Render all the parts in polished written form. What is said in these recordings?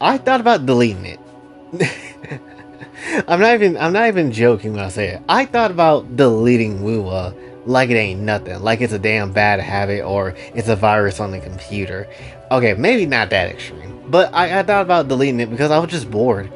I thought about deleting it. I'm not even joking when I say it. I thought about deleting Wuwa like it ain't nothing, like it's a damn bad habit or it's a virus on the computer. Okay, maybe not that extreme, but I thought about deleting it because I was just bored.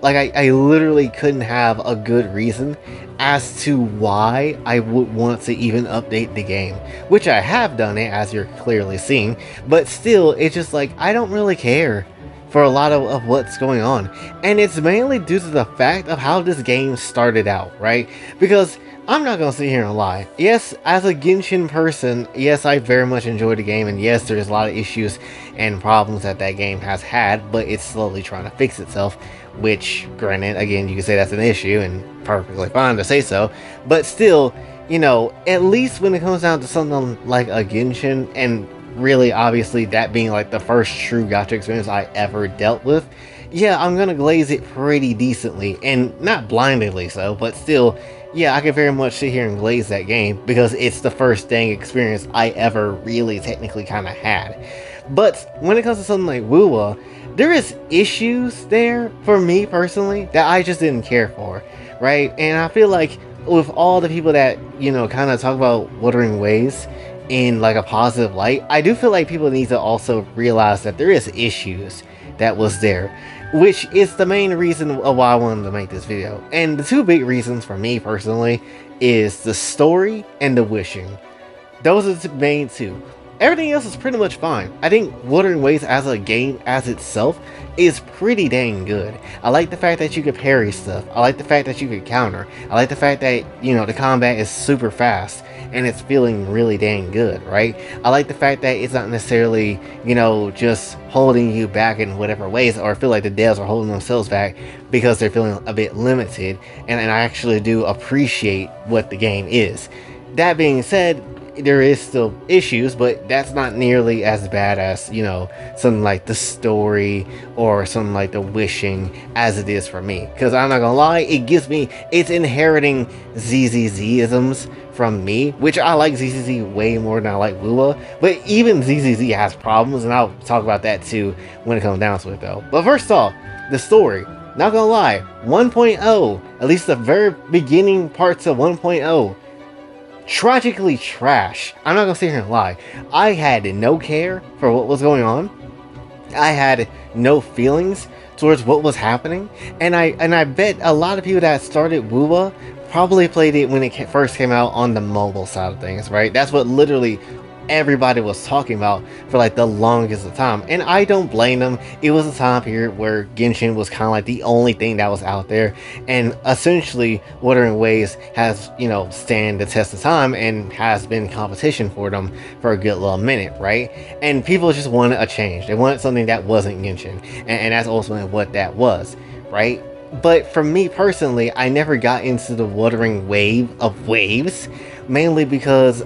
Like I literally couldn't have a good reason as to why I would want to even update the game, which I have done it as you're clearly seeing, but still it's just like I don't really care for a lot of what's going on, and it's mainly due to the fact of how this game started out, right? Because I'm not gonna sit here and lie. Yes, as a Genshin person, yes, I very much enjoy the game, and yes, there's a lot of issues and problems that that game has had, but it's slowly trying to fix itself, which, granted, again, you can say that's an issue, and perfectly fine to say so, but still, you know, at least when it comes down to something like a Genshin, and really, obviously, that being like the first true gacha experience I ever dealt with, yeah, I'm gonna glaze it pretty decently, and not blindingly so, but still, yeah, I can very much sit here and glaze that game because it's the first dang experience I ever really technically kind of had. But when it comes to something like Wuwa, there is issues there for me personally that I just didn't care for, right? And I feel like with all the people that, you know, kind of talk about Wuthering Waves in like a positive light, I do feel like people need to also realize that there is issues that was there, which is the main reason of why I wanted to make this video. And the two big reasons for me personally is the story and the wishing. Those are the main two. Everything else is pretty much fine. I think Wuthering Waves as a game as itself is pretty dang good. I like the fact that you could parry stuff. I like the fact that you could counter. I like the fact that, you know, the combat is super fast and it's feeling really dang good, right? I like the fact that it's not necessarily, you know, just holding you back in whatever ways, or I feel like the devs are holding themselves back because they're feeling a bit limited, and I actually do appreciate what the game is. That being said, there is still issues, but that's not nearly as bad as, you know, something like the story or something like the wishing as it is for me. Because I'm not gonna lie, it's inheriting ZZZ-isms from me, which I like ZZZ way more than I like Lua, but even ZZZ has problems, and I'll talk about that too when it comes down to it though. But first off, the story. Not gonna lie, 1.0, at least the very beginning parts of 1.0, tragically trash. I'm not gonna sit here and lie. I had no care for what was going on. I had no feelings towards what was happening, and I bet a lot of people that started WUWA probably played it when it first came out on the mobile side of things, right? That's what literally everybody was talking about for like the longest of time, and I don't blame them. It was a time period where Genshin was kind of like the only thing that was out there, and essentially Wuthering Waves has, you know, stand the test of time and has been competition for them for a good little minute, right? And people just wanted a change. They wanted something that wasn't Genshin, and that's ultimately what that was, right? But for me personally, I never got into the Wuthering Wave of waves, mainly because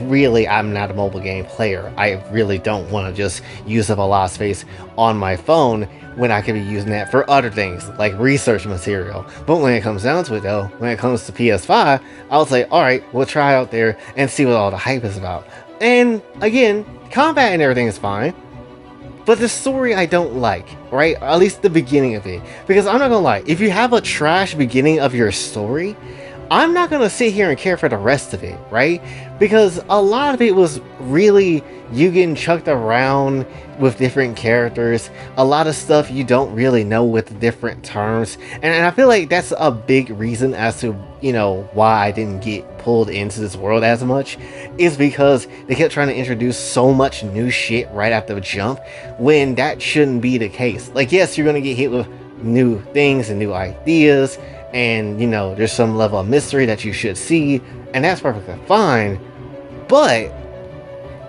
really I'm not a mobile game player. I really don't want to just use up a lot of space on my phone when I could be using that for other things like research material. But when it comes down to it though, when it comes to PS5, I'll say, alright, we'll try out there and see what all the hype is about. And again, combat and everything is fine, but the story I don't like, right? At least the beginning of it. Because I'm not gonna lie, if you have a trash beginning of your story, I'm not gonna sit here and care for the rest of it, right? Because a lot of it was really you getting chucked around with different characters, a lot of stuff you don't really know with the different terms, and I feel like that's a big reason as to, you know, why I didn't get pulled into this world as much, is because they kept trying to introduce so much new shit right at the jump, when that shouldn't be the case. Like, yes, you're gonna get hit with new things and new ideas, and, you know, there's some level of mystery that you should see, and that's perfectly fine, but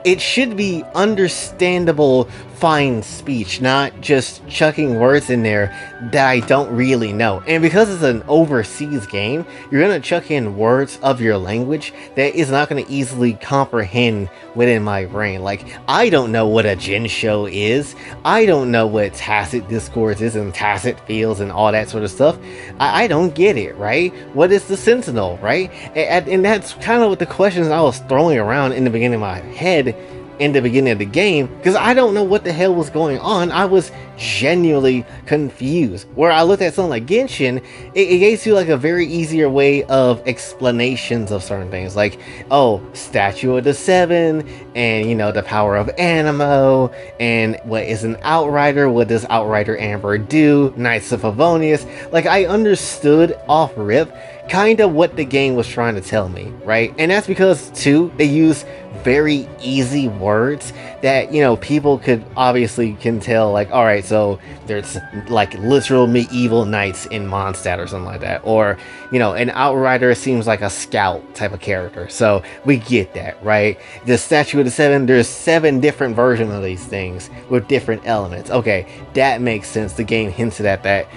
it should be understandable, fine speech, not just chucking words in there that I don't really know. And because it's an overseas game, you're gonna chuck in words of your language that is not gonna easily comprehend within my brain. Like, I don't know what a Jinsho is. I don't know what tacit discourse is and tacit feels and all that sort of stuff. I don't get it, right? What is the Sentinel, right? And that's kind of what the questions I was throwing around in the beginning of my head in the beginning of the game because I don't know what the hell was going on. I was genuinely confused. Where I looked at something like Genshin, it gives you like a very easier way of explanations of certain things, like, oh, Statue of the Seven, and the power of Animo, and what is an Outrider, what does Outrider Amber do, Knights of Favonius. Like, I understood off rip kind of what the game was trying to tell me, right? And that's because, too, they use very easy words that people could obviously can tell, like, all right, so there's like literal medieval knights in Mondstadt or something like that, or an Outrider seems like a scout type of character, so we get that, right? The Statue of the Seven, there's 7 different versions of these things with different elements. Okay, that makes sense. The game hinted at that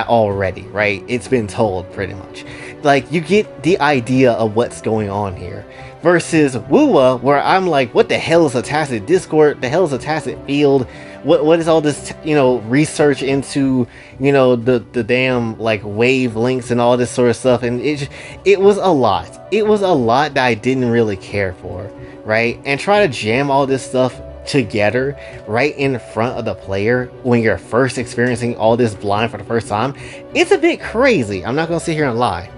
already, right? It's been told pretty much. Like, you get the idea of what's going on here. Versus Wuwa, where I'm like, what the hell is a tacit Discord? The hell is a tacit field? What is all this, research into, the damn, like, wave links and all this sort of stuff? And it was a lot. It was a lot that I didn't really care for, right? And try to jam all this stuff together right in front of the player when you're first experiencing all this blind for the first time, it's a bit crazy. I'm not gonna sit here and lie.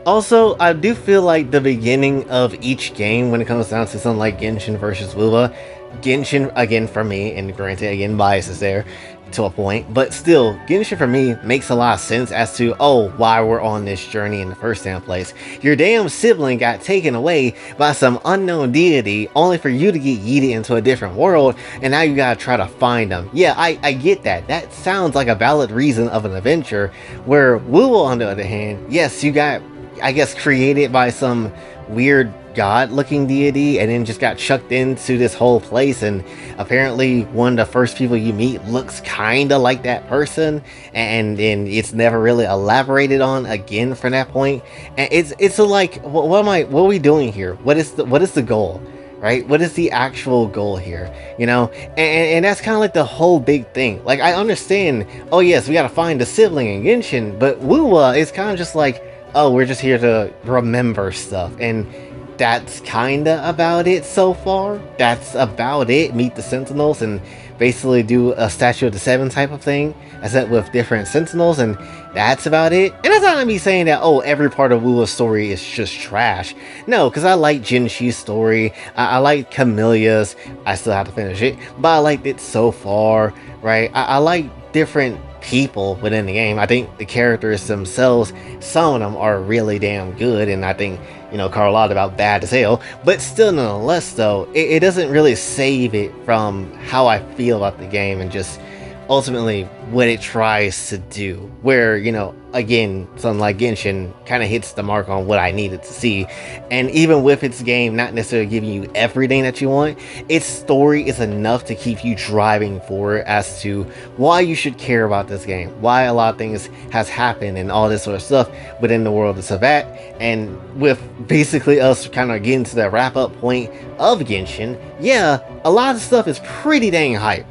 Also, I do feel like the beginning of each game, when it comes down to something like Genshin versus Wuwa, Genshin, again for me, and granted, again, bias is there to a point, but still, Genshin for me makes a lot of sense as to, why we're on this journey in the first damn place. Your damn sibling got taken away by some unknown deity, only for you to get yeeted into a different world, and now you gotta try to find them. Yeah, I get that. That sounds like a valid reason of an adventure, where Wuwa, on the other hand, yes, you got, I guess, created by some weird god-looking deity and then just got chucked into this whole place, and apparently one of the first people you meet looks kinda like that person, and then it's never really elaborated on again from that point. And it's like, what are we doing here? What is the goal? Right? What is the actual goal here? And that's kind of like the whole big thing. Like, I understand, oh yes, we gotta find a sibling in Genshin, but Wuwa is kind of just like, oh, we're just here to remember stuff, and that's kinda about it so far. That's about it. Meet the Sentinels and basically do a Statue of the Seven type of thing, except with different Sentinels, and that's about it. And that's not me saying that, every part of Wuwa's story is just trash. No, because I like Jinshi's story, I like Camillea's, I still have to finish it, but I liked it so far, right? I like different people within the game. I think the characters themselves, some of them are really damn good, and I think, Carlotta about bad as hell, but still, nonetheless, though, it doesn't really save it from how I feel about the game and just ultimately what it tries to do, where, again, something like Genshin kind of hits the mark on what I needed to see. And even with its game not necessarily giving you everything that you want, its story is enough to keep you driving forward as to why you should care about this game, why a lot of things has happened and all this sort of stuff within the world of Savat. And with basically us kind of getting to the wrap up point of Genshin, yeah, a lot of stuff is pretty dang hype.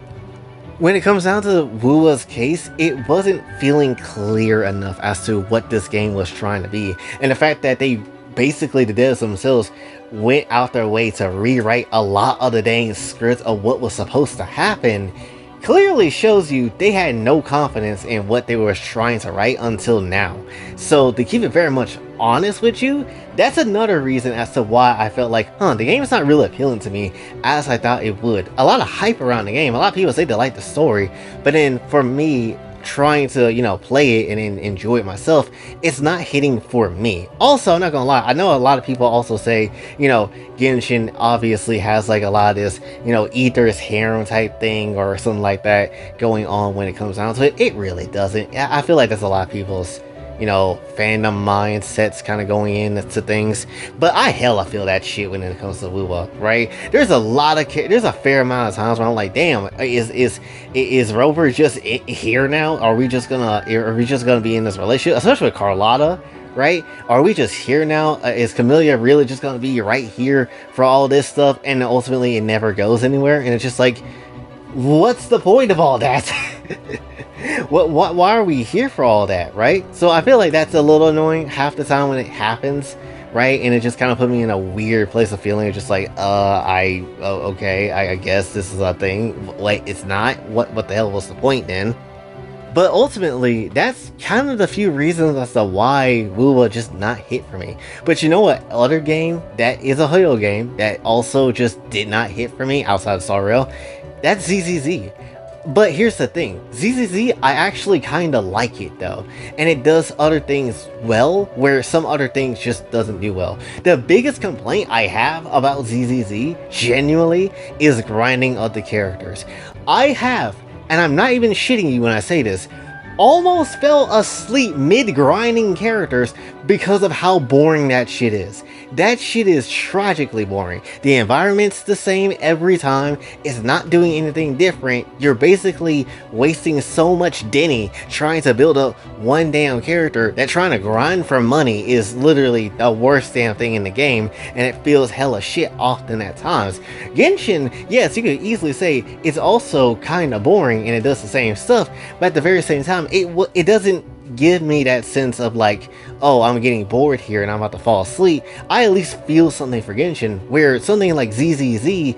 When it comes down to Wuwa's case, it wasn't feeling clear enough as to what this game was trying to be. And the fact that they basically, the devs themselves, went out their way to rewrite a lot of the dang scripts of what was supposed to happen clearly shows you they had no confidence in what they were trying to write until now. So to keep it very much honest with you, that's another reason as to why I felt like, the game is not really appealing to me as I thought it would. A lot of hype around the game, a lot of people say they like the story, but then for me, trying to, play it and enjoy it myself, it's not hitting for me. Also, I'm not gonna lie, I know a lot of people also say, Genshin obviously has like a lot of this, Ether's harem type thing or something like that going on when it comes down to it. It really doesn't. I feel like that's a lot of people's, fandom mindsets kind of going into things, but I feel that shit when it comes to Wuwa, right? There's a fair amount of times where I'm like, damn, is Rover just here now? Are we just gonna be in this relationship, especially with Carlotta, right? Are we just here now? Is Camilla really just gonna be right here for all this stuff, and ultimately it never goes anywhere? And it's just like, what's the point of all that? Why are we here for all that, right? So I feel like that's a little annoying half the time when it happens, right? And it just kind of put me in a weird place of feeling of just like, okay, I guess this is a thing. Wait, it's not? What the hell was the point then? But ultimately, that's kind of the few reasons as to why Wuwa just not hit for me. But you know what other game that is a Hoyo game that also just did not hit for me outside of Star Rail? That's ZZZ. But here's the thing, ZZZ, I actually kinda like it though, and it does other things well, where some other things just doesn't do well. The biggest complaint I have about ZZZ, genuinely, is grinding of the characters. I have, and I'm not even shitting you when I say this, almost fell asleep mid-grinding characters because of how boring that shit is. That shit is tragically boring. The environment's the same every time. It's not doing anything different. You're basically wasting so much Denny trying to build up one damn character that trying to grind for money is literally the worst damn thing in the game, and it feels hella shit often at times. Genshin, yes, you could easily say it's also kind of boring and it does the same stuff, but at the very same time, it doesn't give me that sense of like, oh, I'm getting bored here and I'm about to fall asleep. I at least feel something for Genshin, where something like ZZZ,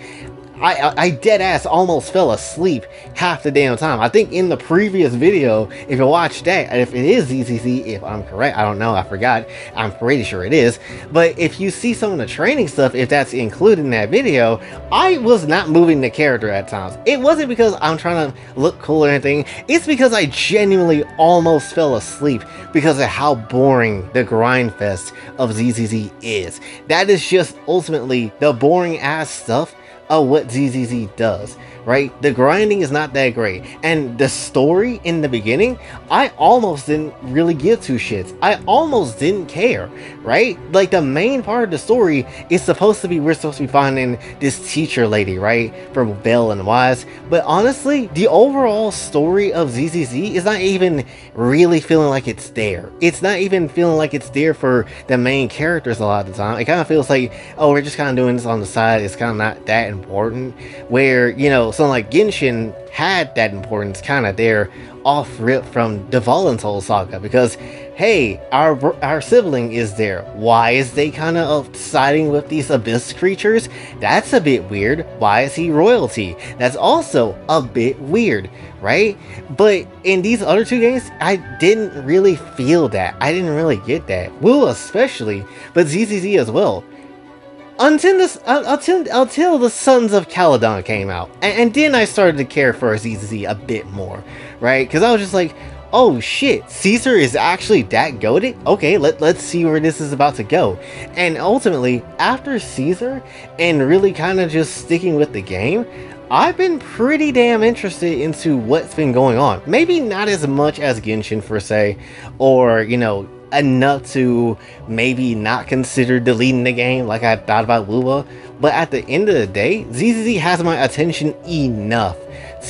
I dead ass almost fell asleep half the damn time. I think in the previous video, if you watch that, if it is ZZZ, if I'm correct, I don't know, I forgot, I'm pretty sure it is, but if you see some of the training stuff, if that's included in that video, I was not moving the character at times. It wasn't because I'm trying to look cool or anything, it's because I genuinely almost fell asleep because of how boring the grind fest of ZZZ is. That is just ultimately the boring ass stuff of what ZZZ does, right? The grinding is not that great, and the story in the beginning, I almost didn't really give two shits. I almost didn't care, right? Like, the main part of the story is supposed to be, we're supposed to be finding this teacher lady, right, for Belle and Wise, but honestly, the overall story of ZZZ is not even really feeling like it's there. It's not even feeling like it's there for the main characters a lot of the time. It kind of feels like, oh, we're just kind of doing this on the side, it's kind of not that important, where, you know, something like Genshin had that importance kind of there off rip from the Voluntold saga, because hey, our sibling is there. Why is they kind of siding with these abyss creatures? That's a bit weird. Why is he royalty? That's also a bit weird, right? But in these other two games, I didn't really feel that. I didn't really get that. Wu especially, but ZZZ as well. Until the Sons of Caledon came out, and then I started to care for ZZZ a bit more, right? Because I was just like, oh shit, Caesar is actually that goated? Okay, let's see where this is about to go. And ultimately, after Caesar, and really kind of just sticking with the game, I've been pretty damn interested into what's been going on. Maybe not as much as Genshin per se, or, you know, enough to maybe not consider deleting the game like I thought about Wuwa, but at the end of the day, ZZZ has my attention enough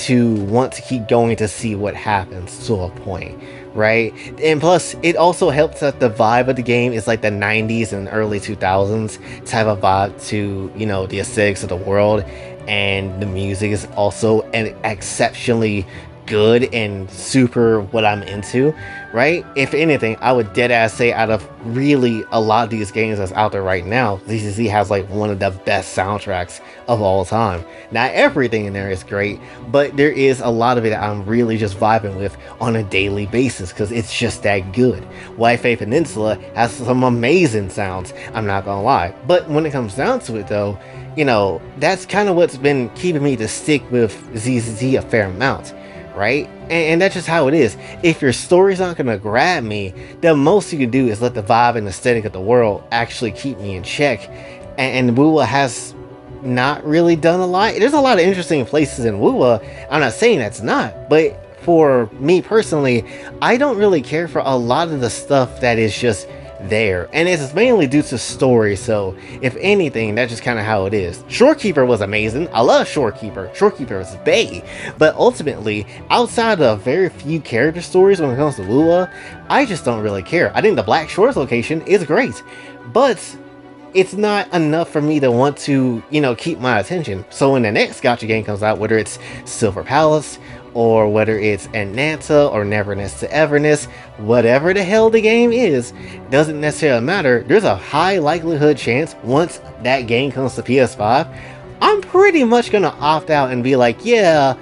to want to keep going to see what happens to a point, right? And plus, it also helps that the vibe of the game is like the 90s and early 2000s type of vibe to, you know, the aesthetics of the world, and the music is also an exceptionally good and super what I'm into, right? If anything, I would deadass say out of really a lot of these games that's out there right now, ZZZ has like one of the best soundtracks of all time. Not everything in there is great, but there is a lot of it that I'm really just vibing with on a daily basis because it's just that good. Wi-Fi Peninsula has some amazing sounds, I'm not gonna lie. But when it comes down to it though, you know, that's kind of what's been keeping me to stick with ZZZ a fair amount, right? And that's just how it is. If your story's not gonna grab me, the most you can do is let the vibe and aesthetic of the world actually keep me in check. And Wuwa has not really done a lot. There's a lot of interesting places in Wuwa. I'm not saying that's not, but for me personally, I don't really care for a lot of the stuff that is just there, and it's mainly due to story. So if anything, that's just kind of how it is. Shorekeeper was amazing. I love Shorekeeper. Shorekeeper was bae, but ultimately, outside of very few character stories when it comes to Wuwa, I just don't really care. I think the Black Shores location is great, but it's not enough for me to want to, you know, keep my attention. So when the next gacha game comes out, whether it's Silver Palace or whether it's Annanta or Neverness to Everness, whatever the hell the game is, doesn't necessarily matter. There's a high likelihood chance once that game comes to PS5, I'm pretty much gonna opt out and be like, yeah,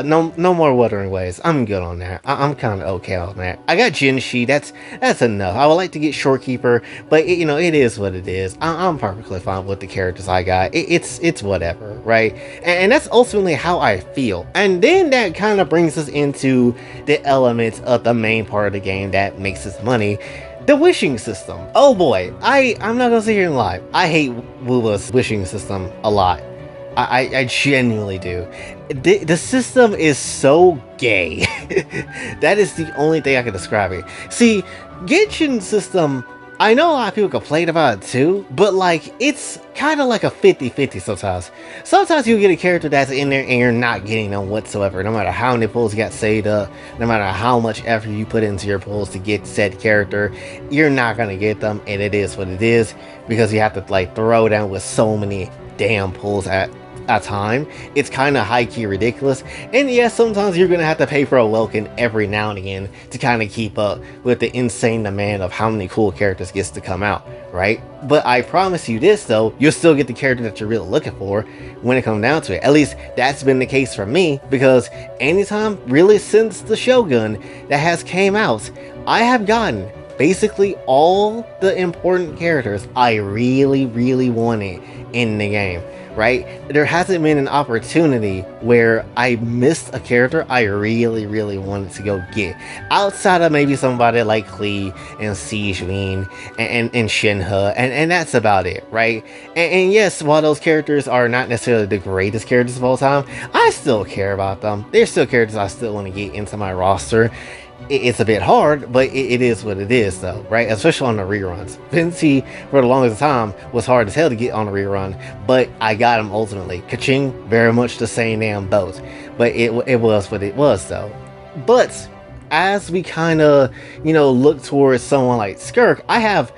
no more Wuthering Waves. I'm good on that. I'm kind of okay on that. I got Jinshi. That's enough. I would like to get Shorekeeper, but it is what it is. I'm perfectly fine with the characters I got. It's whatever, right? And that's ultimately how I feel. And then that kind of brings us into the elements of the main part of the game that makes us money. The wishing system. Oh boy, I'm not gonna sit here and lie. I hate Wuwa's wishing system a lot. I genuinely do. The system is so gay. That is the only thing I can describe it. See, Genshin's system, I know a lot of people complain about it too, but like, it's kind of like a 50-50 sometimes. Sometimes you get a character that's in there and you're not getting them whatsoever, no matter how many pulls you got saved up, no matter how much effort you put into your pulls to get said character, you're not gonna get them, and it is what it is, because you have to like throw down with so many damn pulls at a time. It's kind of high-key ridiculous, and yes, sometimes you're gonna have to pay for a Welkin every now and again to kind of keep up with the insane demand of how many cool characters gets to come out, right? But I promise you this though, you'll still get the character that you're really looking for when it comes down to it. At least that's been the case for me, because anytime really since the Shogun that has came out, I have gotten basically all the important characters I really wanted in the game, right? There hasn't been an opportunity where I missed a character I really wanted to go get, outside of maybe somebody like Klee and Sijin and Shinhe, and that's about it, right? And yes, while those characters are not necessarily the greatest characters of all time, I still care about them. They're still characters I still want to get into my roster. It's a bit hard, but it is what it is though, right? Especially on the reruns. Vinci, for the longest time, was hard as hell to get on a rerun, but I got him ultimately. Kaching, very much the same damn boat, but it was what it was though. But as we kind of, look towards someone like Skirk, I have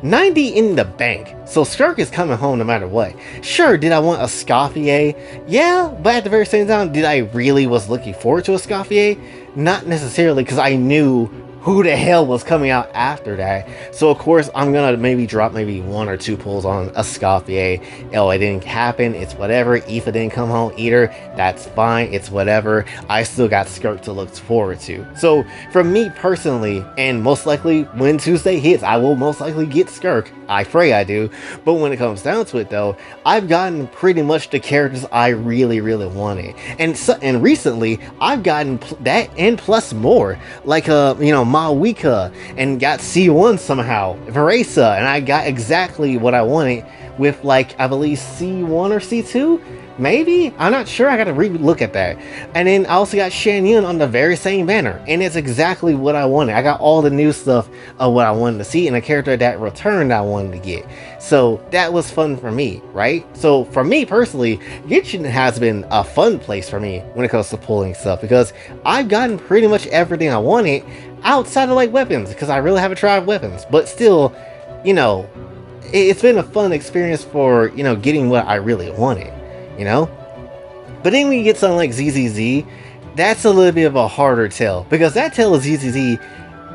90 in the bank, so Skirk is coming home no matter what. Sure, did I want a Scoffier? Yeah, but at the very same time, did I really was looking forward to a Scoffier? Not necessarily, because I knew who the hell was coming out after that. So of course I'm gonna maybe drop maybe 1 or 2 pulls on a Scoffier. Oh, it didn't happen, it's whatever. Aoife didn't come home either, that's fine, it's whatever. I still got Skirk to look forward to. So for me personally, and most likely when Tuesday hits, I will most likely get Skirk. I pray I do. But when it comes down to it though, I've gotten pretty much the characters I really wanted. And recently I've gotten that and plus more. Like Mawika, and got C1 somehow, Veresa, and I got exactly what I wanted with, like, I believe C1 or C2? Maybe? I'm not sure, I gotta re-look at that. And then I also got Shan Yun on the very same banner, and it's exactly what I wanted. I got all the new stuff of what I wanted to see, and a character that returned I wanted to get. So that was fun for me, right? So for me personally, Genshin has been a fun place for me when it comes to pulling stuff, because I've gotten pretty much everything I wanted outside of like weapons, because I really haven't tried weapons, but still, it's been a fun experience for, getting what I really wanted. But then when you get something like ZZZ, that's a little bit of a harder tell, because that tell of ZZZ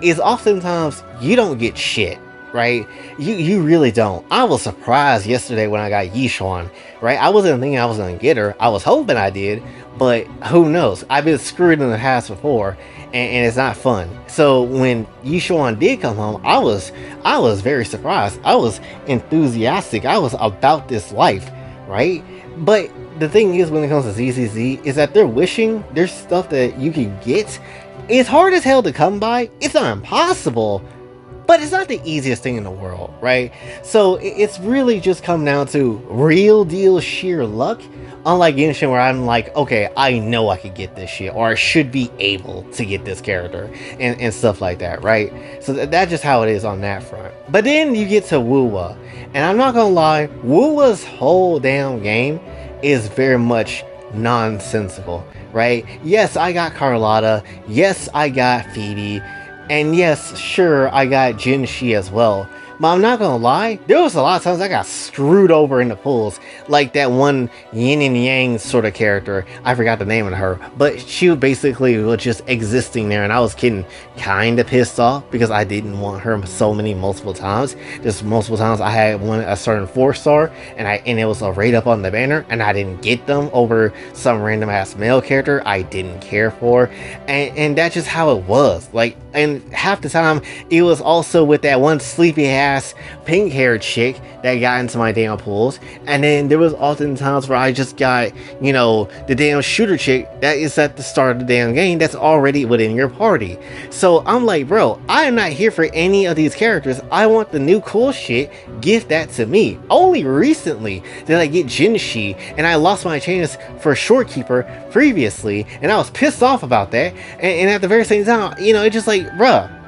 is oftentimes you don't get shit, right? You really don't. I was surprised yesterday when I got Yishuan, right? I wasn't thinking I was gonna get her. I was hoping I did, but who knows? I've been screwed in the past before, and it's not fun. So when Yishuan did come home, I was very surprised. I was enthusiastic. I was about this life, right? But the thing is, when it comes to ZZZ, is that they're wishing there's stuff that you can get. It's hard as hell to come by. It's not impossible, but it's not the easiest thing in the world, right? So it's really just come down to real deal sheer luck. Unlike Genshin, where I'm like, okay, I know I could get this shit, or I should be able to get this character, and stuff like that, right? So that's just how it is on that front. But then you get to Wuwa, and I'm not gonna lie, Wuwa's whole damn game is very much nonsensical, right? Yes, I got Carlotta, yes, I got Phoebe, and yes, sure, I got Jinshi as well. But I'm not gonna lie, there was a lot of times I got screwed over in the pools. Like that one yin and yang sort of character. I forgot the name of her, but she basically was just existing there, and I was getting kind of pissed off because I didn't want her so many multiple times. Just multiple times I had a certain 4-star, and it was a rate up on the banner, and I didn't get them over some random ass male character I didn't care for, and that's just how it was. Like, and half the time it was also with that one sleepy ass pink haired chick that got into my damn pools, and then there was often times where I just got, you know, the damn shooter chick that is at the start of the damn game that's already within your party. So I'm like, bro, I am not here for any of these characters. I want the new cool shit. Give that to me. Only recently did I get Jinshi, and I lost my chance for Shorekeeper previously, and I was pissed off about that. And at the very same time, you know, it's just like, bruh,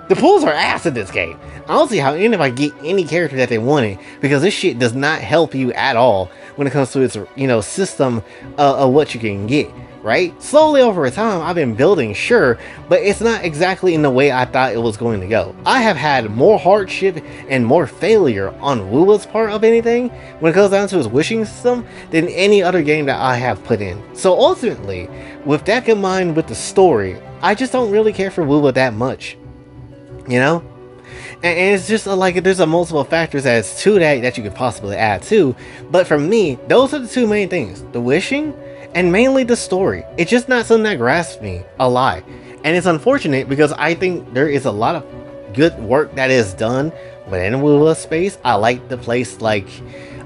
the pools are ass in this game. I don't see how anybody get any character that they wanted, because this shit does not help you at all when it comes to its, you know, system of what you can get, right? Slowly over time, I've been building, sure, but it's not exactly in the way I thought it was going to go. I have had more hardship and more failure on Wuwa's part of anything when it goes down to his wishing system than any other game that I have put in. So ultimately, with that combined with the story, I just don't really care for Wuwa that much. You know, and it's just like there's a multiple factors as to that you could possibly add to, but for me, those are the two main things: the wishing and mainly the story. It's just not something that grasps me a lot, and it's unfortunate because I think there is a lot of good work that is done within Wuwa space. I like the place, like,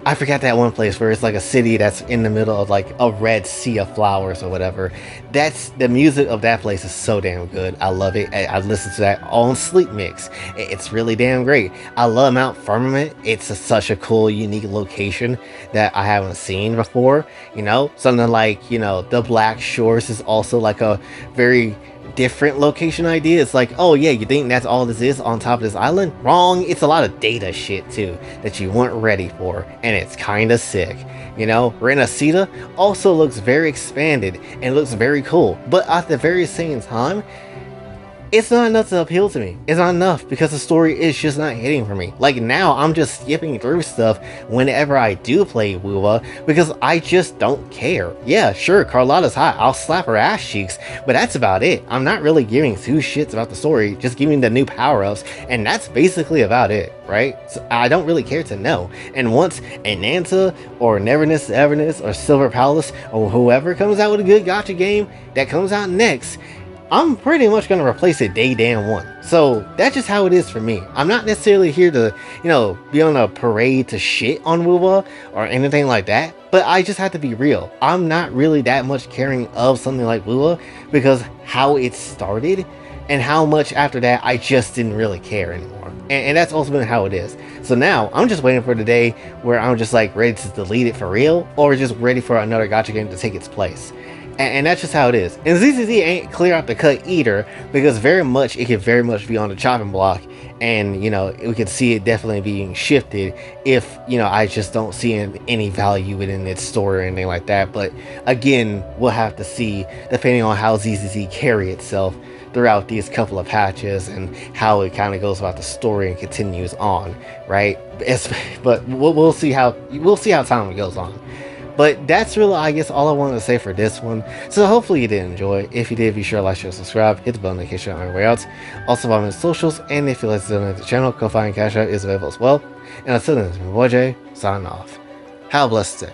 I forgot that one place where it's like a city that's in the middle of like a red sea of flowers or whatever. That's the music of that place is so damn good. I love it. I listen to that on Sleep Mix. It's really damn great. I love Mount Firmament. It's such a cool, unique location that I haven't seen before. You know, something like, you know, the Black Shores is also like a very different location idea. It's like, oh yeah, you think that's all this is on top of this island? Wrong. It's a lot of data shit too that you weren't ready for, and it's kind of sick. You know, Renacita also looks very expanded and looks very cool, but at the very same time, it's not enough to appeal to me. It's not enough because the story is just not hitting for me. Like now, I'm just skipping through stuff whenever I do play Wuwa because I just don't care. Yeah, sure, Carlotta's hot. I'll slap her ass cheeks, but that's about it. I'm not really giving two shits about the story, just giving the new power-ups, and that's basically about it, right? So I don't really care to know. And once Ananta or Neverness to Everness or Silver Palace or whoever comes out with a good gacha game that comes out next, I'm pretty much going to replace it day damn one. So that's just how it is for me. I'm not necessarily here to, you know, be on a parade to shit on Wuwa or anything like that, but I just have to be real. I'm not really that much caring of something like Wuwa because how it started and how much after that I just didn't really care anymore. And that's ultimately how it is. So now I'm just waiting for the day where I'm just like ready to delete it for real, or just ready for another gacha game to take its place. And that's just how it is. And ZZZ ain't clear out the cut either, because it could very much be on the chopping block, and you know, we could see it definitely being shifted if, you know, I just don't see any value within its story or anything like that. But again, we'll have to see depending on how ZZZ carry itself throughout these couple of patches and how it kind of goes about the story and continues on, right? But we'll see how time goes on. But that's really, I guess, all I wanted to say for this one. So hopefully you did enjoy. If you did, be sure to like, share, subscribe, hit the bell notification on your way out. Also follow me on socials, and if you'd like to donate to the channel, Kofi and Cash App is available as well. And until then, it's my boy Jay, signing off. Have a blessed day.